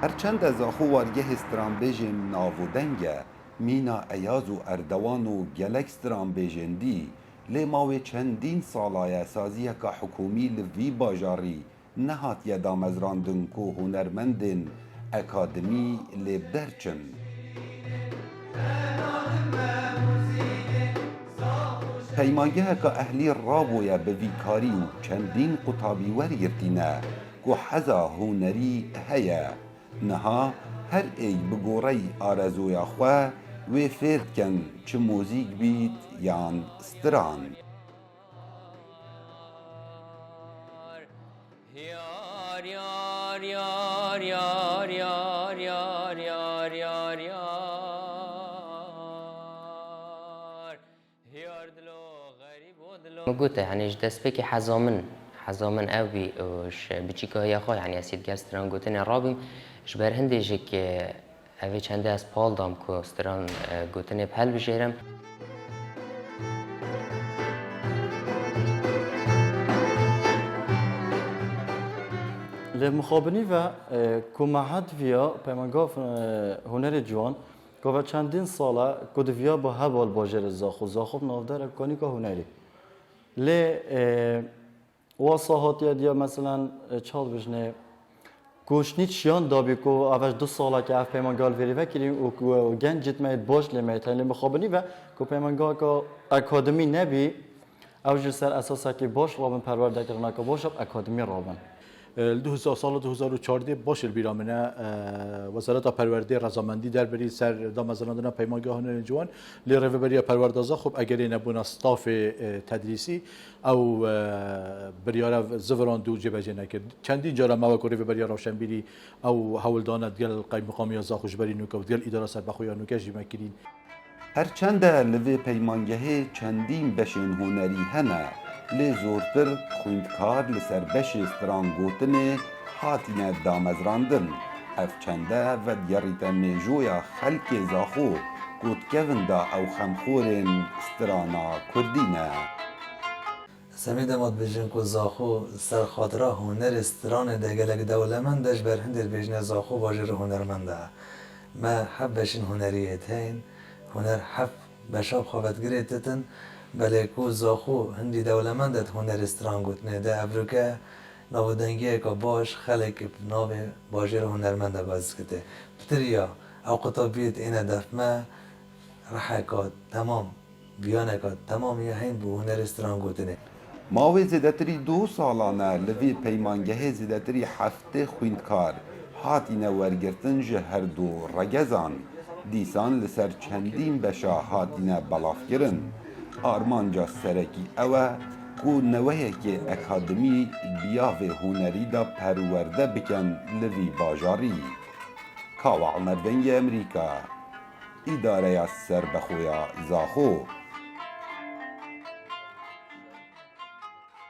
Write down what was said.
هرچند زاخو وارگه استرانبیجن ناودنگه مینا ایاز و اردوان و گلک استرانبیجندی لی ماوی چندین سالای سازیه که حکومی لوی باجاری نهات یه مزراندن که هنرمندن اکادمی لیبدرچن. پیمانگه که اهلی رابویا به ویکاری و چندین قطابی ورگرتینه که حزا هنری هیا نها هر ای بگوری آرزوی خواه و فرد کن چه موزیک بیت یان ستران. قلت يعني دست بك حزامن أوي وش بتشيكو هي خو يعني أسيد جاستران قلتني رابم إيش برهندي جك أبي چنده از پال دام کو ستران قلتني بحل بجيرم. لمخابنی و کماهات ویا پیمانگاه هنر جوان که و چندین ساله کدویا با هوال باجر زاخو نافدار کنی که هنری لی واسطات یا مثلا چال بجنه کوشنیت شیان دابی کو اول 2 ساله که اف پیمانگاه وری وکیلیم و گنجت میت باش لمیت لی مخابنی و که پیمانگاه که اکادمی نبی اوج سر اساسا که باش رابن پرورده کردن که باش اکادمی رابن 2000 سال 2014 باش البرامنه وزارت پرورده رضامندی در بری سر دامزراندن پیمانگاه هنر جوان لی روبری پروردازا خب اگر نبود استاف تدریسی او بریار زوران دو جبهه نکرد چندی جرا ما کوری بریار روشنبیری او حولدان دل قیم مقامی زاخوش بری نوکو دل اداره سر بخویا نوکش مکرین هرچند لوی پیمانگه چندین بشین هنری هنه لی زورتر خویندکار لسر بش استرانگوتن هاتینه دامزراندن اف چنده و دیاریت میجویا خلک زاخو گوتکوندا او خمخورن استرانا کردینه سمی دماد بجن کو زاخو سر خاطره هنر استران دگلگ دولمندش بر هندل بجن زاخو واجر هنرمنده ما حب بشین هنریت هین هنر حب بشاب خوابت گریتتن بله کو زاخو هندی دولمندت هنر استرانگوت نه ده افریقا نودنگی که باش خلک ناو باجر هنرمنده باز کته بتریا او قطابیت اینه دفمه رحکات تمام بیانکات تمام یه هین بو هنر استرانگوت نه ماوی زیدتری 2 سالانه لوی پیمانگه زیدتری هفته خویندکار هاتینه ورگرتن جه هر دو رگزان دیسان لسر چندین بشا هاتینه بلاف گرن آرمانجا سرکی اوه کو نوه که اکادمی بیاو هنری دا پرورده بکن لوی باجاری کاوال نرونگ امریکا اداره سر بخویا زاخو